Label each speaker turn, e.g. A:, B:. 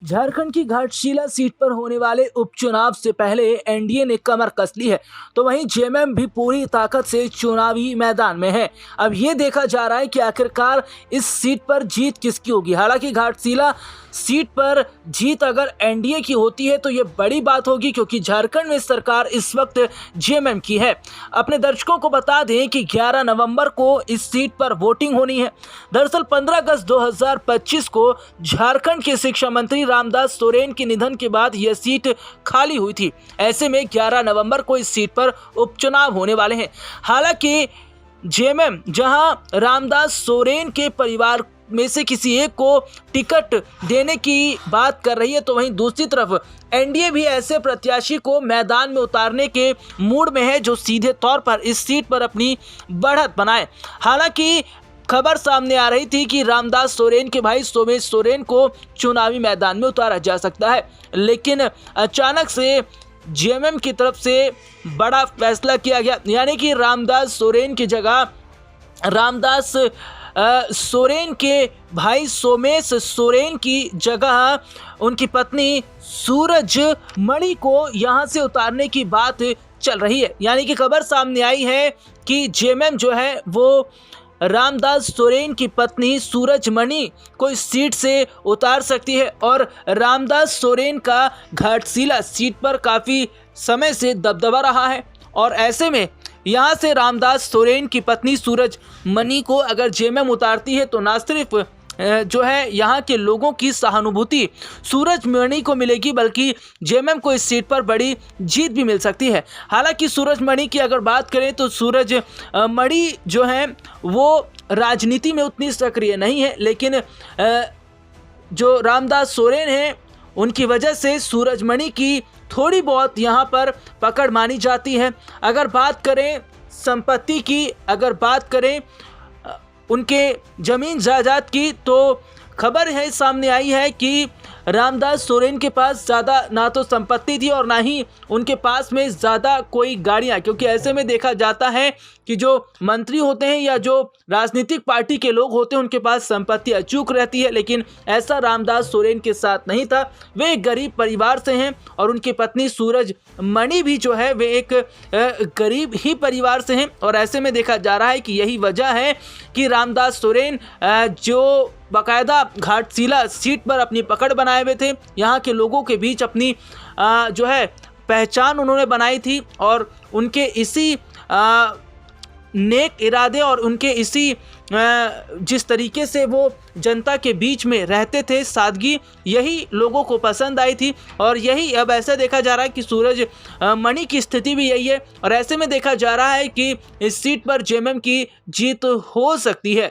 A: झारखंड की घाटशिला सीट पर होने वाले उपचुनाव से पहले एनडीए ने कमर कस ली है, तो वहीं जेएमएम भी पूरी ताकत से चुनावी मैदान में है। अब ये देखा जा रहा है कि आखिरकार इस सीट पर जीत किसकी होगी। हालांकि घाटशिला सीट पर जीत अगर एनडीए की होती है तो ये बड़ी बात होगी, क्योंकि झारखंड में सरकार इस वक्त जेएमएम की है। अपने दर्शकों को बता दें कि 11 नवंबर को इस सीट पर वोटिंग होनी है। दरअसल 15 अगस्त 2025 को झारखंड के शिक्षा मंत्री रामदास सोरेन के निधन के बाद यह सीट खाली हुई थी। ऐसे में 11 नवंबर को इस सीट पर उपचुनाव होने वाले हैं। हालांकि जेएमएम जहां रामदास सोरेन के परिवार में से किसी एक को टिकट देने की बात कर रही है, तो वहीं दूसरी तरफ एनडीए भी ऐसे प्रत्याशी को मैदान में उतारने के मूड में है जो सीधे तौर पर इस सीट पर अपनी बढ़त बनाए। हालांकि खबर सामने आ रही थी कि रामदास सोरेन के भाई सोमेश सोरेन को चुनावी मैदान में उतारा जा सकता है, लेकिन अचानक से जेएमएम की तरफ से बड़ा फैसला किया गया, यानी कि रामदास सोरेन की जगह रामदास सोरेन के भाई सोमेश सोरेन की जगह उनकी पत्नी सूरजमणि को यहां से उतारने की बात चल रही है। यानी कि खबर सामने आई है कि जेएमएम जो है वो रामदास सोरेन की पत्नी सूरजमणि को इस सीट से उतार सकती है, और रामदास सोरेन का घाटशिला सीट पर काफ़ी समय से दबदबा रहा है। और ऐसे में यहाँ से रामदास सोरेन की पत्नी सूरजमणि को अगर जेएमएम उतारती है तो ना सिर्फ जो है यहाँ के लोगों की सहानुभूति सूरजमणि को मिलेगी, बल्कि जेएमएम को इस सीट पर बड़ी जीत भी मिल सकती है। हालांकि सूरजमणि की अगर बात करें तो सूरजमणि जो है वो राजनीति में उतनी सक्रिय नहीं है, लेकिन जो रामदास सोरेन हैं उनकी वजह से सूरजमणि की थोड़ी बहुत यहाँ पर पकड़ मानी जाती है। अगर बात करें संपत्ति की, अगर बात करें उनके ज़मीन जायदाद की, तो खबर है सामने आई है कि रामदास सोरेन के पास ज़्यादा ना तो संपत्ति थी और ना ही उनके पास में ज़्यादा कोई गाड़ियाँ, क्योंकि ऐसे में देखा जाता है कि जो मंत्री होते हैं या जो राजनीतिक पार्टी के लोग होते हैं उनके पास संपत्ति अचूक रहती है, लेकिन ऐसा रामदास सोरेन के साथ नहीं था। वे एक गरीब परिवार से हैं और उनकी पत्नी सूरजमणि भी जो है वे एक गरीब ही परिवार से हैं, और ऐसे में देखा जा रहा है कि यही वजह है कि रामदास सोरेन जो बाकायदा घाटशिला सीट पर अपनी पकड़ बनाए हुए थे, यहाँ के लोगों के बीच अपनी जो है पहचान उन्होंने बनाई थी, और उनके इसी नेक इरादे और उनके इसी जिस तरीके से वो जनता के बीच में रहते थे, सादगी, यही लोगों को पसंद आई थी। और यही अब ऐसा देखा जा रहा है कि सूरजमणि की स्थिति भी यही है, और ऐसे में देखा जा रहा है कि इस सीट पर जेएमएम की जीत हो सकती है।